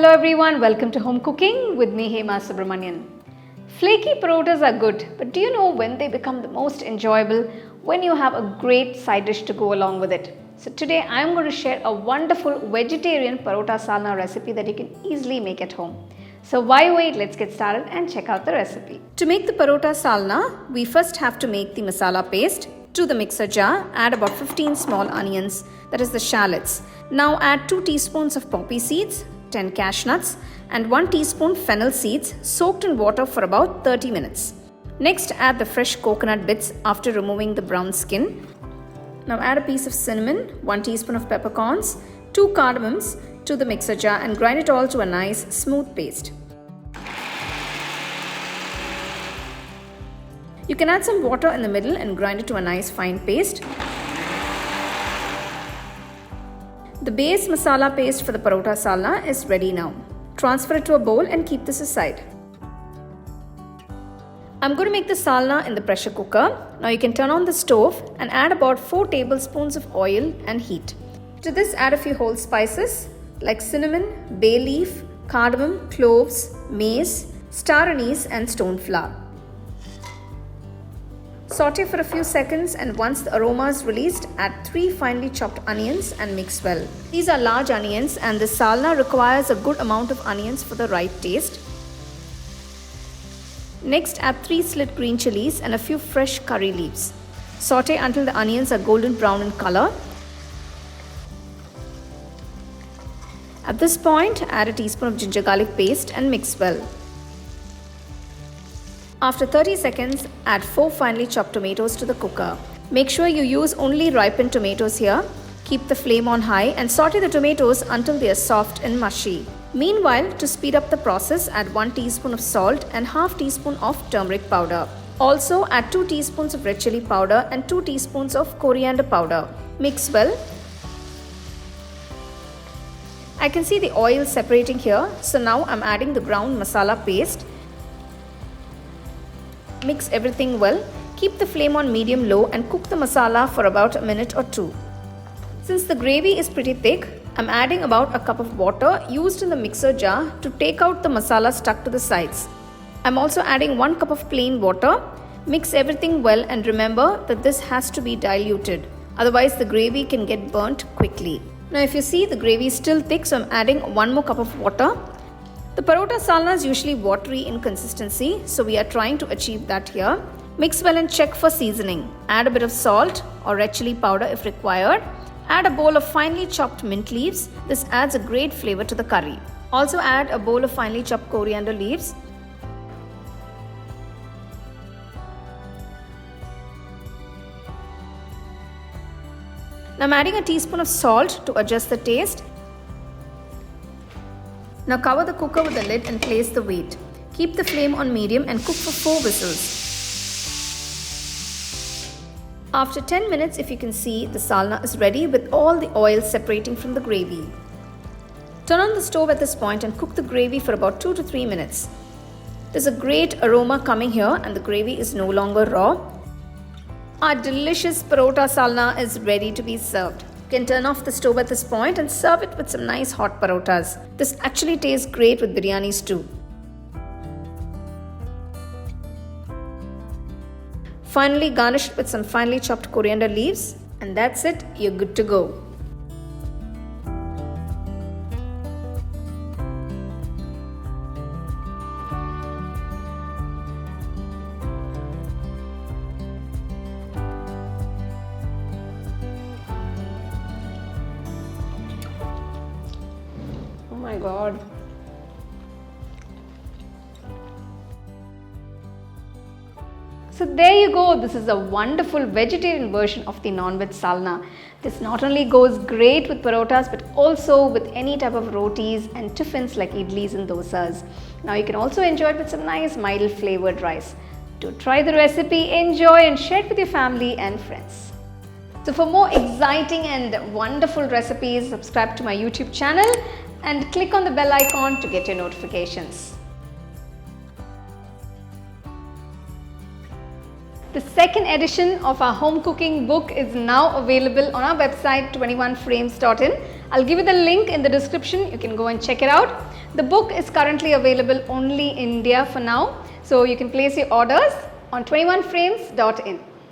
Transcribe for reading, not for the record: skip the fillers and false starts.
Hello everyone, welcome to Home Cooking with me Hema Subramanian. Flaky parotas are good, but do you know when they become the most enjoyable? When you have a great side dish to go along with it. So today I am going to share a wonderful vegetarian Parotta Salna recipe that you can easily make at home. So why wait, let's get started and check out the recipe. To make the Parotta Salna, we first have to make the masala paste. To the mixer jar, add about 15 small onions, that is the shallots. Now add 2 teaspoons of poppy seeds, 10 cashew nuts and 1 teaspoon fennel seeds soaked in water for about 30 minutes. Next add the fresh coconut bits after removing the brown skin. Now add a piece of cinnamon, 1 teaspoon of peppercorns, 2 cardamoms to the mixer jar and grind it all to a nice smooth paste. You can add some water in the middle and grind it to a nice fine paste. The base masala paste for the Parotta Salna is ready now. Transfer it to a bowl and keep this aside. I'm going to make the salna in the pressure cooker. Now you can turn on the stove and add about 4 tablespoons of oil and heat. To this add a few whole spices like cinnamon, bay leaf, cardamom, cloves, mace, star anise and stone flower. Saute for a few seconds and once the aroma is released, add 3 finely chopped onions and mix well. These are large onions and the salna requires a good amount of onions for the right taste. Next add 3 slit green chilies and a few fresh curry leaves. Saute until the onions are golden brown in color. At this point, add a teaspoon of ginger garlic paste and mix well. After 30 seconds, add 4 finely chopped tomatoes to the cooker. Make sure you use only ripened tomatoes here. Keep the flame on high and saute the tomatoes until they are soft and mushy. Meanwhile, to speed up the process, add 1 teaspoon of salt and half teaspoon of turmeric powder. Also, add 2 teaspoons of red chilli powder and 2 teaspoons of coriander powder. Mix well. I can see the oil separating here, so now I'm adding the ground masala paste. Mix everything well. Keep the flame on medium-low and cook the masala for about a minute or 2. Since the gravy is pretty thick, I'm adding about a cup of water used in the mixer jar to take out the masala stuck to the sides. I'm also adding 1 cup of plain water. Mix everything well and remember that this has to be diluted. Otherwise the gravy can get burnt quickly. Now if you see the gravy is still thick, so I'm adding 1 more cup of water. The Parotta Salna is usually watery in consistency, so we are trying to achieve that here. Mix well and check for seasoning. Add a bit of salt or red chilli powder if required. Add a bowl of finely chopped mint leaves. This adds a great flavor to the curry. Also add a bowl of finely chopped coriander leaves. Now I'm adding a teaspoon of salt to adjust the taste. Now cover the cooker with the lid and place the weight. Keep the flame on medium and cook for 4 whistles. After 10 minutes, if you can see, the salna is ready with all the oil separating from the gravy. Turn on the stove at this point and cook the gravy for about 2 to 3 minutes. There's a great aroma coming here and the gravy is no longer raw. Our delicious Parotta Salna is ready to be served. You can turn off the stove at this point and serve it with some nice hot parottas. This actually tastes great with biryanis too. Finally garnish it with some finely chopped coriander leaves and that's it, you're good to go. Oh my God. So there you go. This is a wonderful vegetarian version of the non-veg salna. This not only goes great with parottas but also with any type of rotis and tiffins like idlis and dosas. Now you can also enjoy it with some nice mild flavored rice. Do try the recipe, enjoy and share it with your family and friends. So for more exciting and wonderful recipes, subscribe to my YouTube channel and click on the bell icon to get your notifications. The second edition of our home cooking book is now available on our website 21frames.in. I'll give you the link in the description. You can go and check it out. The book is currently available only in India for now, so you can place your orders on 21frames.in.